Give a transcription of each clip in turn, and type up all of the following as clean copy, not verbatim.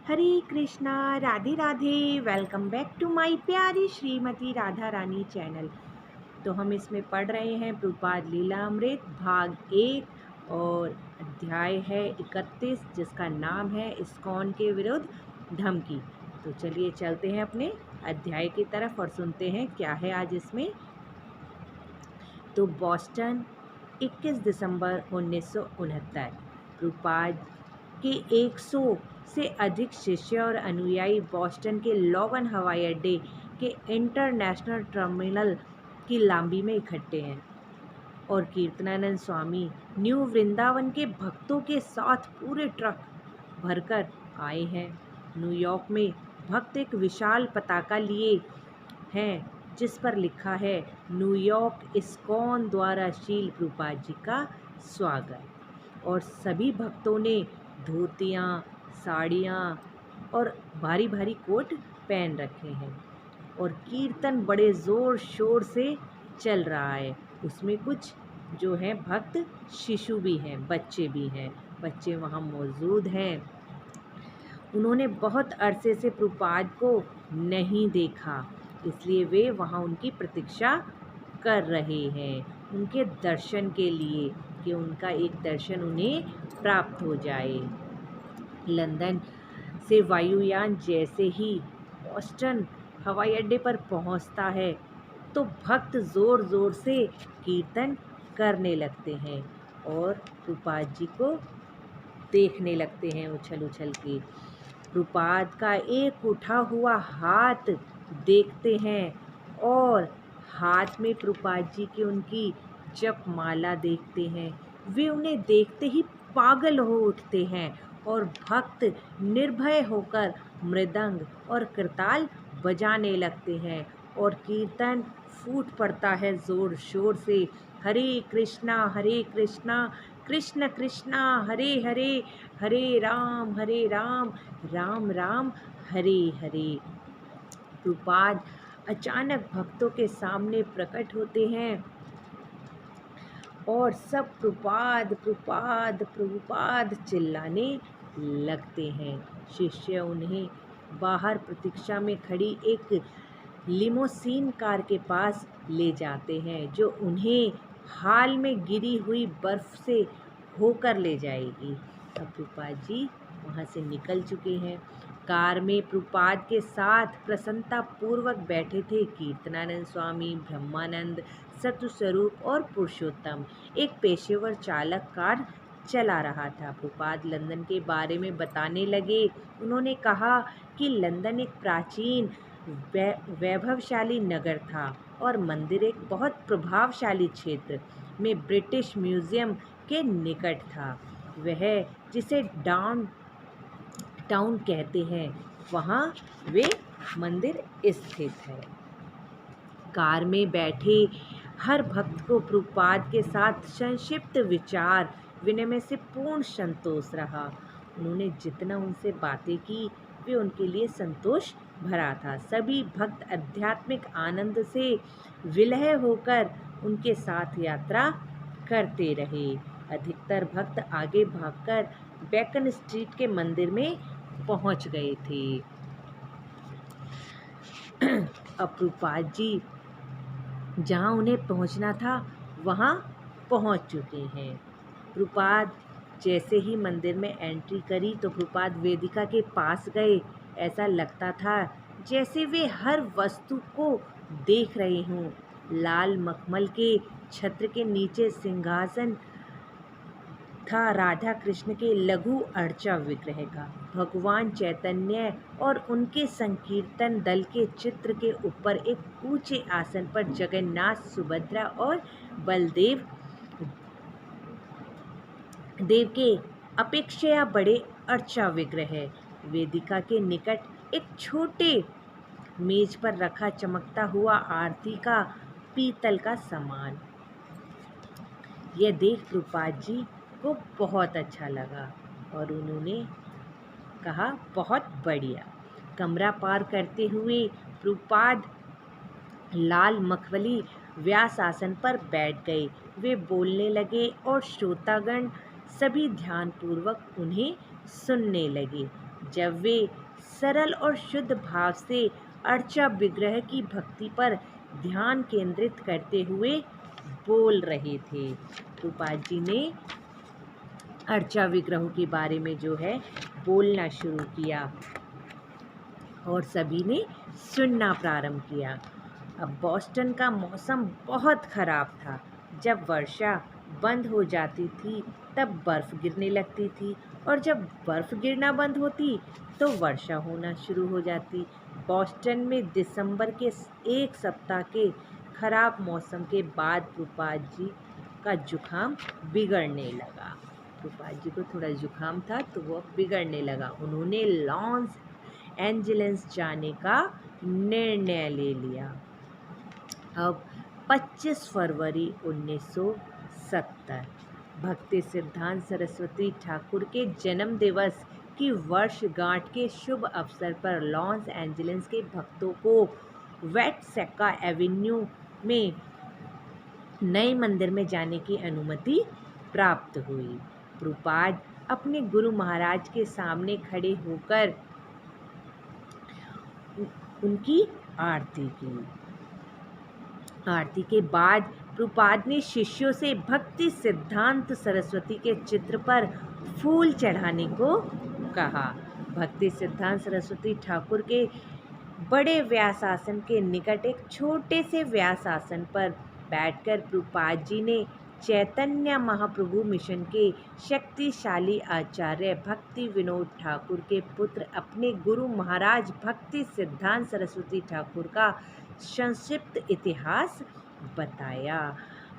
Hare Krishna, Radhe Radhe. Welcome back to my प्यारी Shrimati Radha Rani channel. तो हम इसमें पढ़ रहे हैं प्रभुपाद लीलामृत भाग 1 और अध्याय है 31, जिसका नाम है इस्कॉन के विरुद्ध धमकी। तो चलिए चलते हैं अपने अध्याय की तरफ और सुनते हैं क्या है आज इसमें। तो बॉस्टन 21 दिसंबर 1969। प्रभुपाद के 100 से अधिक शिष्य और अनुयायी बॉस्टन के लोगन हवाई अड्डे के इंटरनेशनल टर्मिनल की लांबी में इकट्ठे हैं और कीर्तनानंद स्वामी न्यू वृंदावन के भक्तों के साथ पूरे ट्रक भरकर आए हैं। न्यूयॉर्क में भक्त एक विशाल पताका लिए हैं जिस पर लिखा है न्यूयॉर्क इस्कॉन द्वारा शील प्रभुपाद जी का स्वागत। और सभी भक्तों ने धोतियाँ, साड़ियाँ और भारी भारी कोट पहन रखे हैं और कीर्तन बड़े ज़ोर शोर से चल रहा है। उसमें कुछ जो हैं भक्त शिशु भी हैं, बच्चे भी हैं। बच्चे वहाँ मौजूद हैं। उन्होंने बहुत अरसे से प्रभुपाद को नहीं देखा, इसलिए वे वहाँ उनकी प्रतीक्षा कर रहे हैं, उनके दर्शन के लिए, कि उनका एक दर्शन उन्हें प्राप्त हो जाए। लंदन से वायुयान जैसे ही बॉस्टन हवाई अड्डे पर पहुंचता है तो भक्त ज़ोर ज़ोर से कीर्तन करने लगते हैं और प्रभुपाद जी को देखने लगते हैं उछल उछल के। प्रभुपाद का एक उठा हुआ हाथ देखते हैं और हाथ में प्रभुपाद जी की उनकी जप माला देखते हैं। वे उन्हें देखते ही पागल हो उठते हैं और भक्त निर्भय होकर मृदंग और करताल बजाने लगते हैं और कीर्तन फूट पड़ता है ज़ोर शोर से। हरे कृष्णा कृष्ण कृष्णा हरे हरे, हरे राम राम राम हरे हरे। प्रभुपाद अचानक भक्तों के सामने प्रकट होते हैं और सब प्रभुपाद प्रभुपाद प्रभुपाद चिल्लाने लगते हैं। शिष्य उन्हें बाहर प्रतीक्षा में खड़ी एक लिमोसीन कार के पास ले जाते हैं जो उन्हें हाल में गिरी हुई बर्फ से होकर ले जाएगी। अब प्रभुपाद जी वहाँ से निकल चुके हैं। कार में प्रभुपाद के साथ प्रसन्नता पूर्वक बैठे थे कीर्तनानंद स्वामी, ब्रह्मानंद, सत्य स्वरूप और पुरुषोत्तम। एक पेशेवर चालक कार चला रहा था। प्रभुपाद लंदन के बारे में बताने लगे। उन्होंने कहा कि लंदन एक प्राचीन वैभवशाली नगर था और मंदिर एक बहुत प्रभावशाली क्षेत्र में ब्रिटिश म्यूजियम के निकट था। वह जिसे डाउन टाउन कहते हैं, वहाँ वे मंदिर स्थित है। कार में बैठे हर भक्त को प्रभुपाद के साथ संक्षिप्त विचार विनिमय से पूर्ण संतोष रहा। उन्होंने जितना उनसे बातें की वे उनके लिए संतोष भरा था। सभी भक्त आध्यात्मिक आनंद से विलय होकर उनके साथ यात्रा करते रहे। अधिकतर भक्त आगे भागकर बेकन स्ट्रीट के मंदिर में पहुंच गए थे। अब प्रभुपाद जी जहाँ उन्हें पहुँचना था वहाँ पहुँच चुके हैं। प्रभुपाद जैसे ही मंदिर में एंट्री करी तो प्रभुपाद वेदिका के पास गए। ऐसा लगता था जैसे वे हर वस्तु को देख रहे हों। लाल मखमल के छत्र के नीचे सिंहासन था राधा कृष्ण के लघु अर्चा विग्रह का। भगवान चैतन्य और उनके संकीर्तन दल के चित्र के ऊपर एक ऊंचे आसन पर जगन्नाथ, सुभद्रा और बलदेव देव के अपेक्षा बड़े अर्चा विग्रह। वेदिका के निकट एक छोटे मेज पर रखा चमकता हुआ आरती का पीतल का सामान। यह देख प्रभुपाद जी को बहुत अच्छा लगा और उन्होंने कहा, बहुत बढ़िया। कमरा पार करते हुए प्रभुपाद लाल मखमली व्यास आसन पर बैठ गए। वे बोलने लगे और श्रोतागण सभी ध्यानपूर्वक उन्हें सुनने लगे। जब वे सरल और शुद्ध भाव से अर्चा विग्रह की भक्ति पर ध्यान केंद्रित करते हुए बोल रहे थे। प्रभुपाद जी ने अर्चा विग्रहों के बारे में जो है बोलना शुरू किया और सभी ने सुनना प्रारंभ किया। अब बॉस्टन का मौसम बहुत ख़राब था। जब वर्षा बंद हो जाती थी तब बर्फ़ गिरने लगती थी और जब बर्फ़ गिरना बंद होती तो वर्षा होना शुरू हो जाती। बॉस्टन में दिसंबर के एक सप्ताह के ख़राब मौसम के बाद प्रभुपाद जी का जुकाम बिगड़ने लगा। प्रभुपाद जी को थोड़ा जुकाम था तो वो बिगड़ने लगा। उन्होंने लॉस एंजलिस जाने का निर्णय ले लिया। अब 25 फरवरी 1970 भक्ति सिद्धांत सरस्वती ठाकुर के जन्म दिवस की वर्षगांठ के शुभ अवसर पर लॉस एंजलिस के भक्तों को वेटसेका एवेन्यू में नए मंदिर में जाने की अनुमति प्राप्त हुई। प्रभुपाद अपने गुरु महाराज के सामने खड़े होकर उनकी आरती की। आरती के बाद प्रभुपाद ने शिष्यों से भक्ति सिद्धांत सरस्वती के चित्र पर फूल चढ़ाने को कहा। भक्ति सिद्धांत सरस्वती ठाकुर के बड़े व्यासासन के निकट एक छोटे से व्यासासन पर बैठकर प्रभुपाद जी ने चैतन्य महाप्रभु मिशन के शक्तिशाली आचार्य भक्ति विनोद ठाकुर के पुत्र अपने गुरु महाराज भक्ति सिद्धांत सरस्वती ठाकुर का संक्षिप्त इतिहास बताया।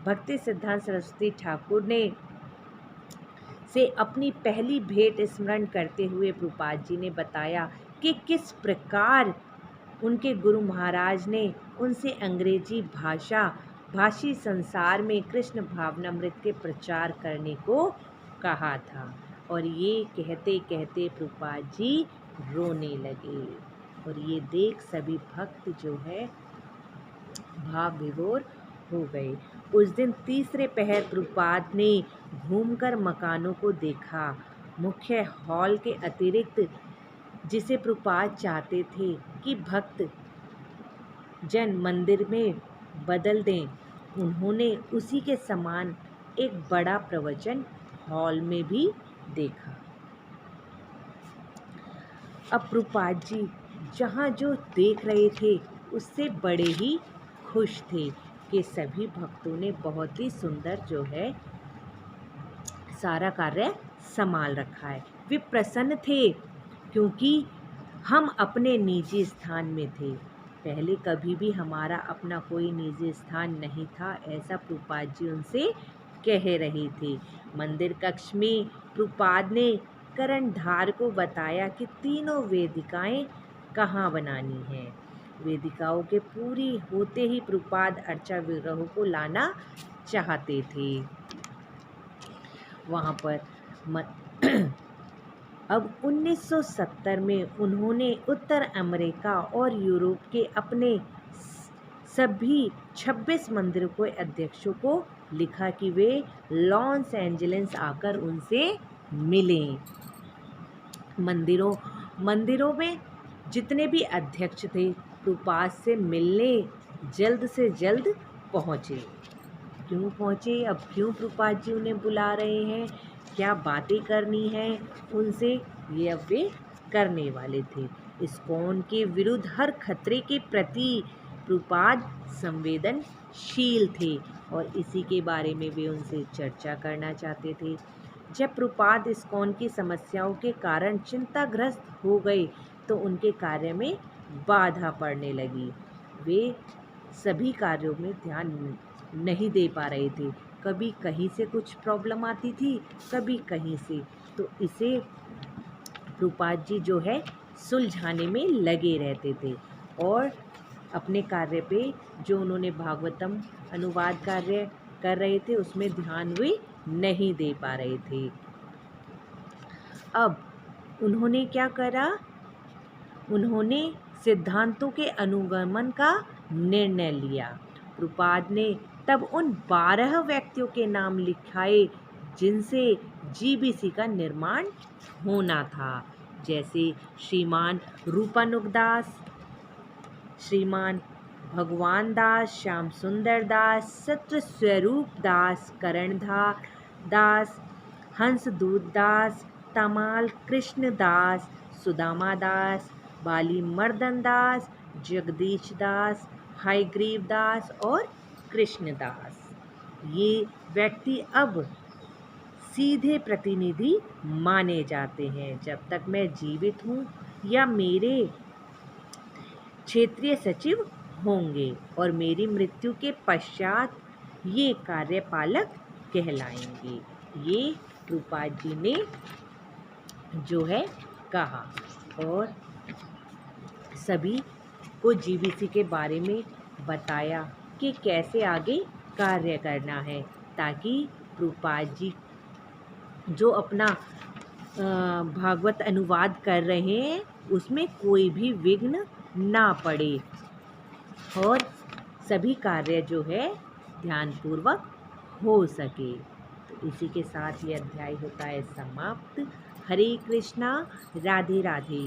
भक्ति सिद्धांत सरस्वती ठाकुर ने से अपनी पहली भेंट स्मरण करते हुए प्रभुपाद जी ने बताया कि किस प्रकार उनके गुरु महाराज ने उनसे अंग्रेजी भाषी संसार में कृष्ण भावनामृत के प्रचार करने को कहा था। और ये कहते कहते प्रभुपाद जी रोने लगे और ये देख सभी भक्त जो है भाव विभोर हो गए। उस दिन तीसरे पहर प्रभुपाद ने घूमकर मकानों को देखा। मुख्य हॉल के अतिरिक्त जिसे प्रभुपाद चाहते थे कि भक्त जन मंदिर में बदल दें, उन्होंने उसी के समान एक बड़ा प्रवचन हॉल में भी देखा। अब प्रभुपाद जी जहाँ जो देख रहे थे उससे बड़े ही खुश थे कि सभी भक्तों ने बहुत ही सुंदर जो है सारा कार्य संभाल रखा है। वे प्रसन्न थे क्योंकि हम अपने निजी स्थान में थे। पहले कभी भी हमारा अपना कोई निजी स्थान नहीं था, ऐसा प्रभुपाद जी उनसे कह रहे थे। मंदिर कक्ष में प्रभुपाद ने कर्णधार को बताया कि तीनों वेदिकाएं कहाँ बनानी हैं। वेदिकाओं के पूरी होते ही प्रभुपाद अर्चा विग्रहों को लाना चाहते थे वहाँ पर। अब 1970 में उन्होंने उत्तर अमेरिका और यूरोप के अपने सभी 26 मंदिरों के अध्यक्षों को लिखा कि वे लॉस एंजलिस आकर उनसे मिलें। मंदिरों में जितने भी अध्यक्ष थे प्रभुपाद से मिलने जल्द से जल्द पहुँचे। क्यों पहुँचे? अब क्यों प्रभुपाद जी उन्हें बुला रहे हैं, क्या बातें करनी है उनसे, ये अब वे करने वाले थे। इस्कॉन के विरुद्ध हर खतरे के प्रति प्रभुपाद संवेदनशील थे और इसी के बारे में वे उनसे चर्चा करना चाहते थे। जब प्रभुपाद इस्कॉन की समस्याओं के कारण चिंताग्रस्त हो गए तो उनके कार्य में बाधा पड़ने लगी। वे सभी कार्यों में ध्यान नहीं दे पा रहे थे। कभी कहीं से कुछ प्रॉब्लम आती थी, कभी कहीं से, तो इसे प्रभुपाद जी जो है सुलझाने में लगे रहते थे और अपने कार्य पे जो उन्होंने भागवतम अनुवाद कार्य कर रहे थे उसमें ध्यान वे नहीं दे पा रहे थे। अब उन्होंने क्या करा? उन्होंने सिद्धांतों के अनुगमन का निर्णय लिया। प्रभुपाद ने तब उन 12 व्यक्तियों के नाम लिखाए जिनसे जीबीसी का निर्माण होना था। जैसे श्रीमान रूपानुगदास, श्रीमान भगवान दास, श्याम सुंदर दास, सत्य स्वरूप दास, करणधार दास, हंसदूत दास, तमाल कृष्ण दास, सुदामा दास, बाली मर्दन दास, जगदीश दास, हयग्रीव दास और कृष्णदास। ये व्यक्ति अब सीधे प्रतिनिधि माने जाते हैं। जब तक मैं जीवित हूँ या मेरे क्षेत्रीय सचिव होंगे और मेरी मृत्यु के पश्चात ये कार्यपालक कहलाएंगे। ये रूपाल जी ने जो है कहा और सभी को जीबीसी के बारे में बताया कि कैसे आगे कार्य करना है, ताकि रूपाल जी जो अपना भागवत अनुवाद कर रहे हैं उसमें कोई भी विघ्न ना पड़े और सभी कार्य जो है ध्यानपूर्वक हो सके। तो इसी के साथ ये अध्याय होता है समाप्त। हरे कृष्णा, राधे राधे।